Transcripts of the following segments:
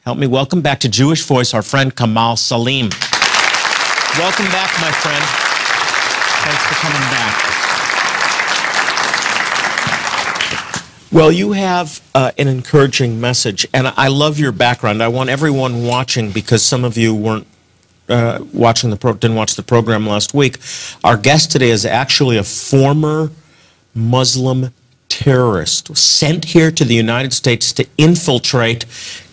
Help me welcome back to Jewish Voice our friend Kamal Salim. Welcome back, my friend. Thanks for coming back. Well, you have an encouraging message, and I love your background. I want everyone watching, because some of you weren't didn't watch the program last week. Our guest today is actually a former Muslim terrorist sent here to the United States to infiltrate.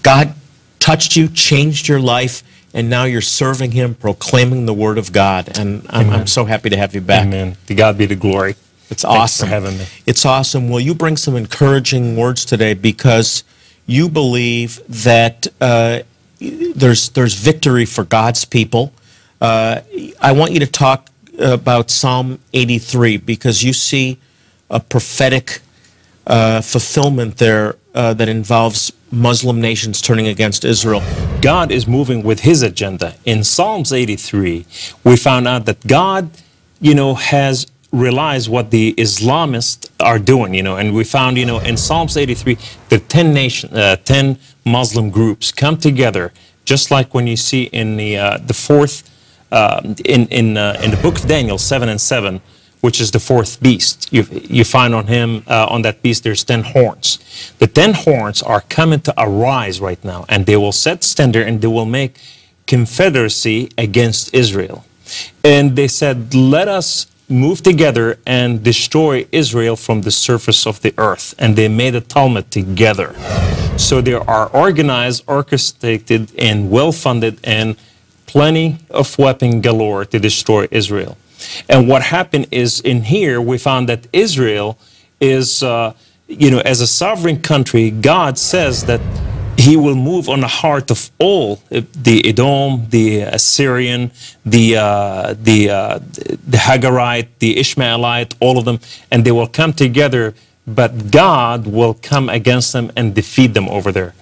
God touched you, changed your life, and now you're serving Him, proclaiming the Word of God. And I'm so happy to have you back. Amen. To God be the glory. It's awesome. Thanks for having me. It's awesome. Well, you bring some encouraging words today because you believe that there's victory for God's people. I want you to talk about Psalm 83 because you see a prophetic fulfillment there that involves Muslim nations turning against Israel. God is moving with His agenda. In Psalms 83, we found out that God, has realized what the Islamists are doing, and we found, in Psalms 83, the 10 Muslim groups come together, just like when you see in the fourth, in the book of Daniel 7 and 7, which is the fourth beast. You find on that beast, there's 10 horns. The 10 horns are coming to arise right now, and they will set standard, and they will make confederacy against Israel. And they said, let us move together and destroy Israel from the surface of the earth. And they made a Talmud together. So they are organized, orchestrated, and well-funded, and plenty of weapon galore to destroy Israel. And what happened is, in here, we found that Israel is, as a sovereign country, God says that He will move on the heart of all, the Edom, the Assyrian, the Hagarite, the Ishmaelite, all of them, and they will come together, but God will come against them and defeat them over there.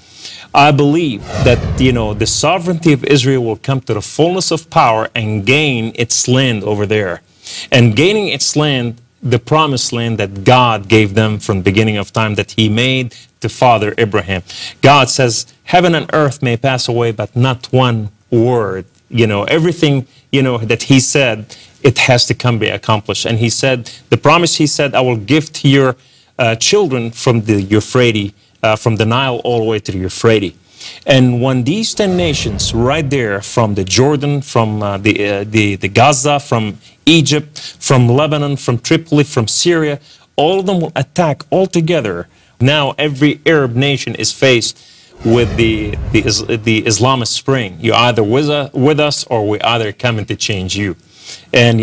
I believe that, the sovereignty of Israel will come to the fullness of power and gain its land over there. And gaining its land, the promised land that God gave them from the beginning of time, that He made to Father Abraham. God says, heaven and earth may pass away, but not one word. Everything, that He said, it has to come be accomplished. And He said, the promise He said, I will give to your children from the Euphrates, from the Nile all the way to the Euphrates. And when these 10 nations right there, from the Jordan, from the Gaza, from Egypt, from Lebanon, from Tripoli, from Syria, all of them will attack all together. Now every Arab nation is faced with the Islamic Spring. You're either with us, or we're either coming to change you. And,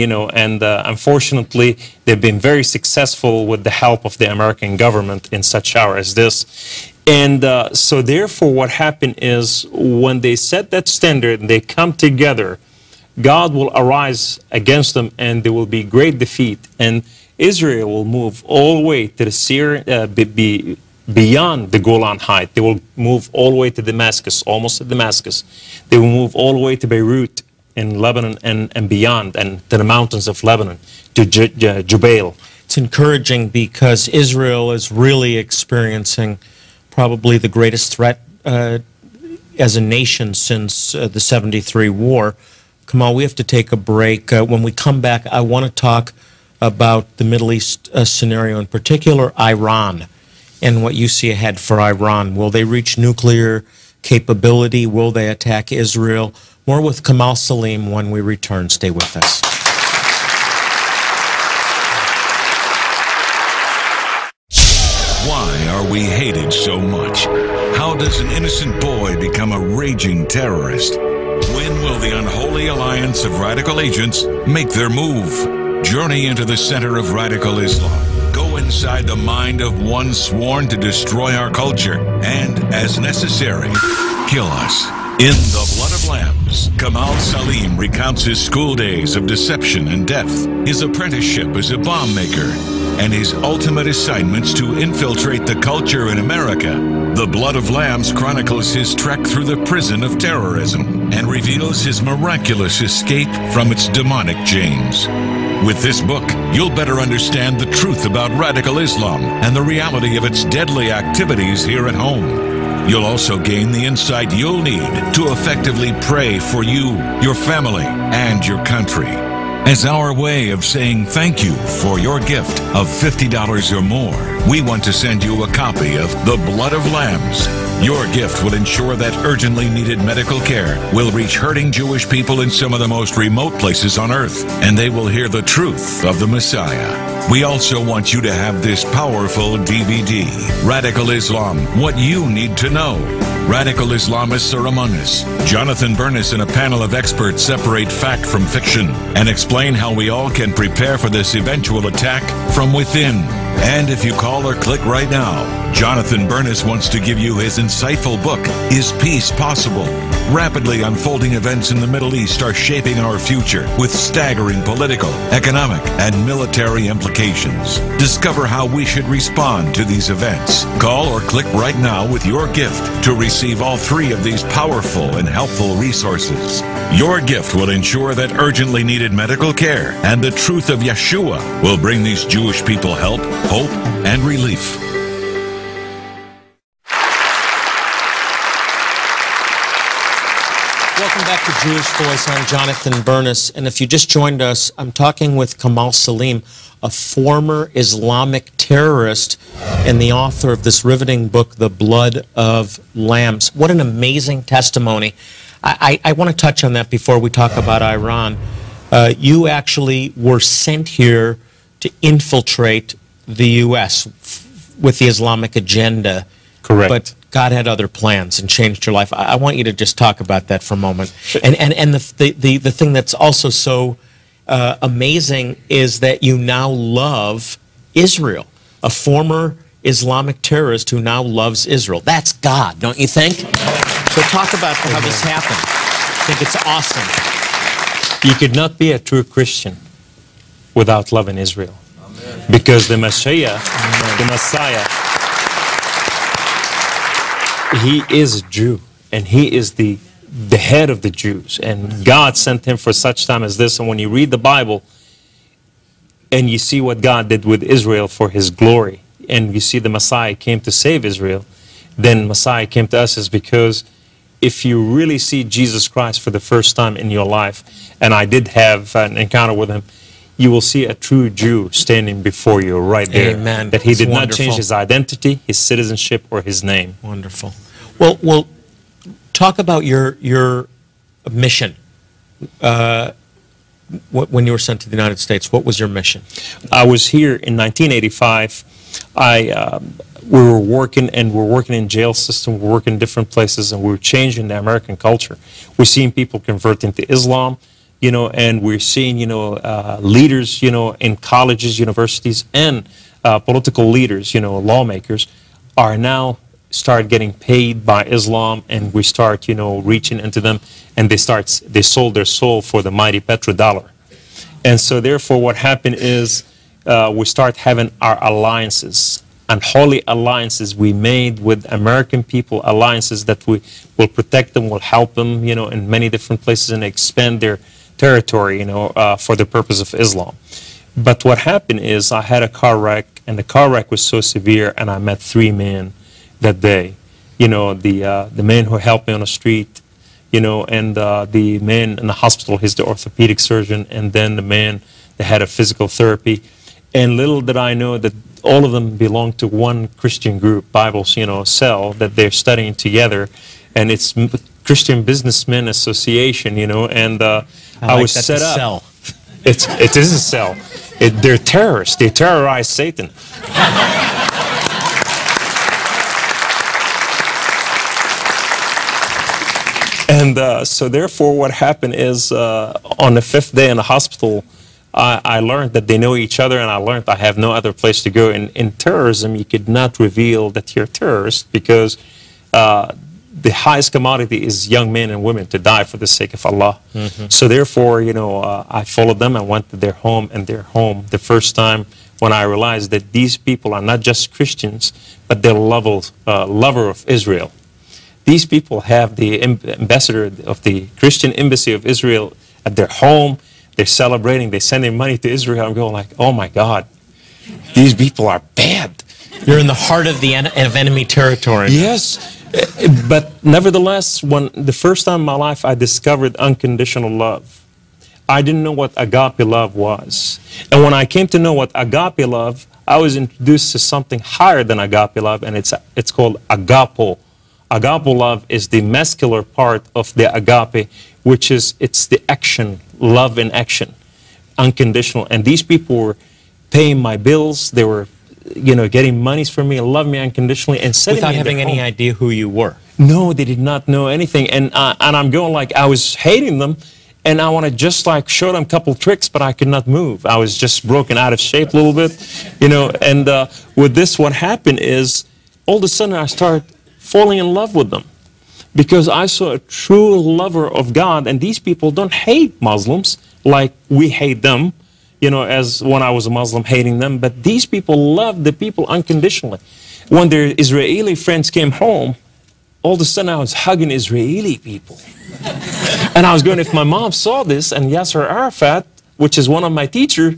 unfortunately, they've been very successful with the help of the American government in such hour as this. And so therefore what happened is, when they set that standard and they come together, God will arise against them, and there will be great defeat. And Israel will move all the way to the Syria, beyond the Golan Heights. They will move all the way to Damascus, almost to Damascus. They will move all the way to Beirut in Lebanon and beyond, and to the mountains of Lebanon, to Jubail. It's encouraging because Israel is really experiencing probably the greatest threat as a nation since the 73 war. Kamal, we have to take a break. When we come back, I want to talk about the Middle East scenario, in particular Iran, and what you see ahead for Iran. Will they reach nuclear capability? Will they attack Israel? More with Kamal Salim when we return. Stay with us. Why are we hated so much? How does an innocent boy become a raging terrorist? When will the unholy alliance of radical agents make their move? Journey into the center of radical Islam. Go inside the mind of one sworn to destroy our culture and, as necessary, kill us. In The Blood of Lambs, Kamal Salim recounts his school days of deception and death, his apprenticeship as a bomb maker, and his ultimate assignments to infiltrate the culture in America. The Blood of Lambs chronicles his trek through the prison of terrorism and reveals his miraculous escape from its demonic chains. With this book, you'll better understand the truth about radical Islam and the reality of its deadly activities here at home. You'll also gain the insight you'll need to effectively pray for you, your family, and your country. As our way of saying thank you for your gift of $50 or more, we want to send you a copy of The Blood of Lambs. Your gift will ensure that urgently needed medical care will reach hurting Jewish people in some of the most remote places on earth, and they will hear the truth of the Messiah. We also want you to have this powerful DVD, Radical Islam, What You Need to Know. Radical Islamists are among us. Jonathan Bernis and a panel of experts separate fact from fiction and explain how we all can prepare for this eventual attack from within. And if you call or click right now, Jonathan Bernis wants to give you his insightful book, Is Peace Possible? Rapidly unfolding events in the Middle East are shaping our future with staggering political, economic, and military implications. Discover how we should respond to these events. Call or click right now with your gift to receive all three of these powerful and helpful resources. Your gift will ensure that urgently needed medical care and the truth of Yeshua will bring these Jewish people help, hope, and relief. Welcome back to Jewish Voice. I'm Jonathan Bernis, and if you just joined us, I'm talking with Kamal Salim, a former Islamic terrorist and the author of this riveting book, The Blood of Lambs. What an amazing testimony. I want to touch on that before we talk about Iran. You actually were sent here to infiltrate the U.S. with the Islamic agenda. Correct. But God had other plans and changed your life. I want you to just talk about that for a moment. And the thing that's also so amazing is that you now love Israel, a former Islamic terrorist who now loves Israel. That's God, don't you think? So talk about how this happened. I think it's awesome. You could not be a true Christian without loving Israel. Amen. Because the Messiah, he is a Jew, and he is the head of the Jews, and God sent him for such time as this. And when you read the Bible and you see what God did with Israel for his glory, and you see the Messiah came to save Israel, then Messiah came to us is because if you really see Jesus Christ for the first time in your life, and I did have an encounter with him, you will see a true Jew standing before you right there. Amen. That he did not wonderful. change his identity, his citizenship, or his name. Wonderful. Well, talk about your mission. When you were sent to the United States, what was your mission? I was here in 1985. We were working in jail system, we were working in different places, and we were changing the American culture. We're seeing people converting to Islam, you know, and we're seeing, leaders, in colleges, universities, and political leaders, lawmakers, are now start getting paid by Islam, and we start, reaching into them, and they sold their soul for the mighty petrodollar. And so therefore what happened is we start having our alliances, unholy alliances we made with American people, alliances that we will protect them, will help them, in many different places, and expand their territory, for the purpose of Islam. But what happened is I had a car wreck, and the car wreck was so severe, and I met 3 men that day. The man who helped me on the street, and the man in the hospital, he's the orthopedic surgeon, and then the man that had a physical therapy. And little did I know that all of them belong to one Christian group, Bible, cell, that they're studying together, and it's Christian Businessmen Association, and I was set up. Cell. It is a cell. They're terrorists. They terrorize Satan. And so therefore what happened is on the 5th day in the hospital, I learned that they know each other, and I learned I have no other place to go. In terrorism, you could not reveal that you're a terrorist, because the highest commodity is young men and women to die for the sake of Allah. Mm-hmm. So therefore, I followed them. I went to their home, and their home, the first time when I realized that these people are not just Christians, but they're lover of Israel. These people have the ambassador of the Christian Embassy of Israel at their home. They're celebrating. They're sending money to Israel. I'm going like, oh my God, these people are bad. You're in the heart of enemy territory. Yes. But nevertheless, when the first time in my life I discovered unconditional love, I didn't know what agape love was. And when I came to know what agape love, I was introduced to something higher than agape love, and it's called agapo. Agapo love is the muscular part of the agape, which is, it's the action, love in action, unconditional. And these people were paying my bills, they were, you know, getting monies from me, loved me unconditionally, and sending Without me having any home. idea who you were. No, they did not know anything. And I'm going like, I was hating them, and I want to just like show them a couple tricks, but I could not move. I was just broken out of shape a little bit, you know. And with this, what happened is, all of a sudden I started falling in love with them, because I saw a true lover of God. And these people don't hate Muslims like we hate them, you know, as when I was a Muslim hating them. But these people love the people unconditionally. When their Israeli friends came home, all of a sudden I was hugging Israeli people. And I was going, if my mom saw this, and Yasser Arafat, which is one of my teachers,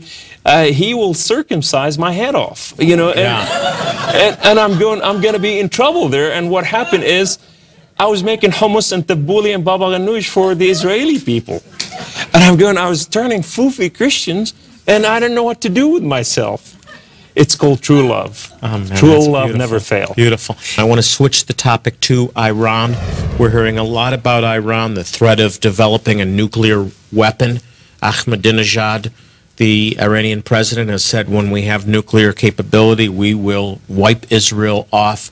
he will circumcise my head off, you know. And I'm going to be in trouble there. And what happened is, I was making hummus and tabbouleh and baba ganoush for the Israeli people. And I was turning Fufi Christians, and I didn't know what to do with myself. It's called true love. Oh, man, true that's love beautiful. Never fails. Beautiful. I want to switch the topic to Iran. We're hearing a lot about Iran, the threat of developing a nuclear weapon. Ahmadinejad, the Iranian president, has said when we have nuclear capability, we will wipe Israel off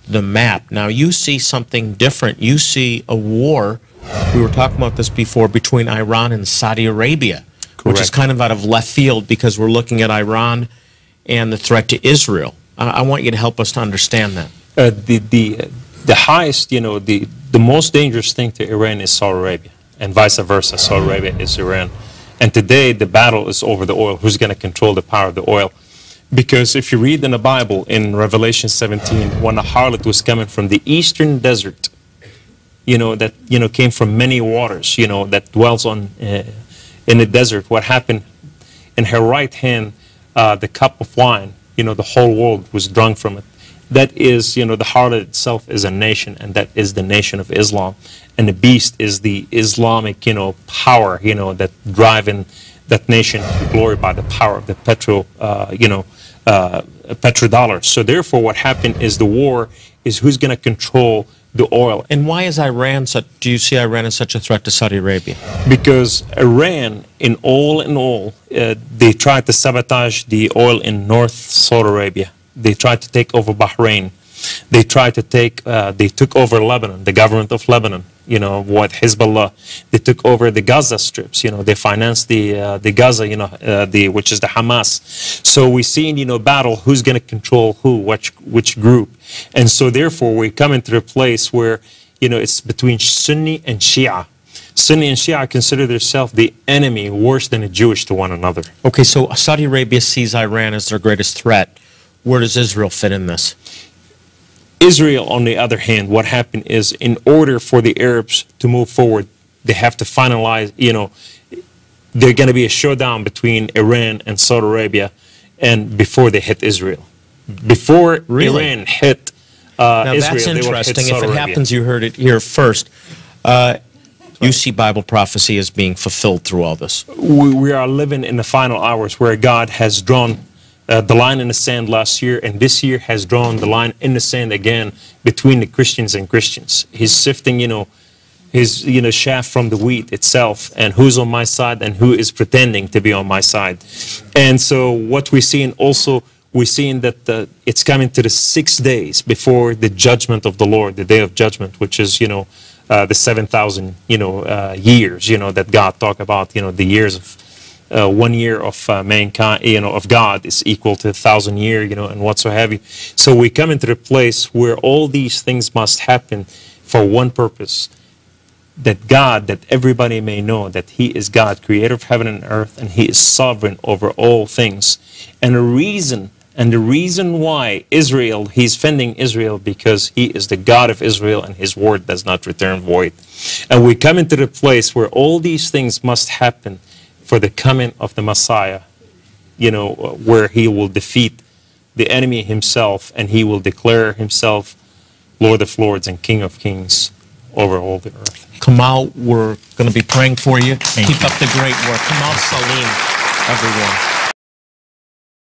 the map. Now, you see something different. You see a war, we were talking about this before, between Iran and Saudi Arabia, which is kind of out of left field, because we're looking at Iran and the threat to Israel. I want you to help us to understand that. The highest, you know, the most dangerous thing to Iran is Saudi Arabia, and vice versa. Saudi Arabia is Iran. And today the battle is over the oil. Who's going to control the power of the oil? Because if you read in the Bible, in Revelation 17, when a harlot was coming from the eastern desert, you know, that, you know, came from many waters, you know, that dwells on in the desert, what happened? In her right hand, the cup of wine, you know, the whole world was drunk from it. That is, you know, the harlot itself is a nation, and that is the nation of Islam. And the beast is the Islamic, you know, power, you know, that driving that nation to glory by the power of the petrodollar. So therefore, what happened is the war is who's going to control the oil. And why is Iran such, do you see Iran as such a threat to Saudi Arabia? Because Iran, in all, they tried to sabotage the oil in North Saudi Arabia. They tried to take over Bahrain. They tried to they took over Lebanon, the government of Lebanon, you know, with Hezbollah. They took over the Gaza strips, you know, they financed the Gaza, you know, which is the Hamas. So we're seeing, you know, battle, who's going to control who, which group. And so therefore we come into a place where, you know, it's between Sunni and Shia. Sunni and Shia consider themselves the enemy worse than the Jewish to one another. Okay, so Saudi Arabia sees Iran as their greatest threat. Where does Israel fit in this? Israel, on the other hand, what happened is, in order for the Arabs to move forward, they have to finalize, you know, there's going to be a showdown between Iran and Saudi Arabia, and before they hit Israel. Before Iran hit now, Israel, that's they will hit interesting. Saudi If it Arabia. happens, you heard it here first. You see Bible prophecy as being fulfilled through all this. We are living in the final hours where God has drawn the line in the sand last year, and this year has drawn the line in the sand again between the Christians and Christians. He's sifting, you know, his, you know, chaff from the wheat itself, and who's on my side and who is pretending to be on my side. And so what we're seeing also, we're seeing that it's coming to the 6 days before the judgment of the Lord, the day of judgment, which is, you know, the 7,000, you know, years, you know, that God talked about, you know, the years of 1 year of mankind, you know, of God is equal to 1,000 years, you know, and whatsoever. So we come into the place where all these things must happen for one purpose, that God, that everybody may know that He is God, creator of heaven and earth, and He is sovereign over all things. And the reason why Israel, He's defending Israel, because He is the God of Israel, and His word does not return void. And we come into the place where all these things must happen for the coming of the Messiah, you know, where He will defeat the enemy Himself, and He will declare Himself Lord of Lords and King of Kings over all the earth. Kamal, we're going to be praying for you. Keep up the great work. Kamal Salim, everyone.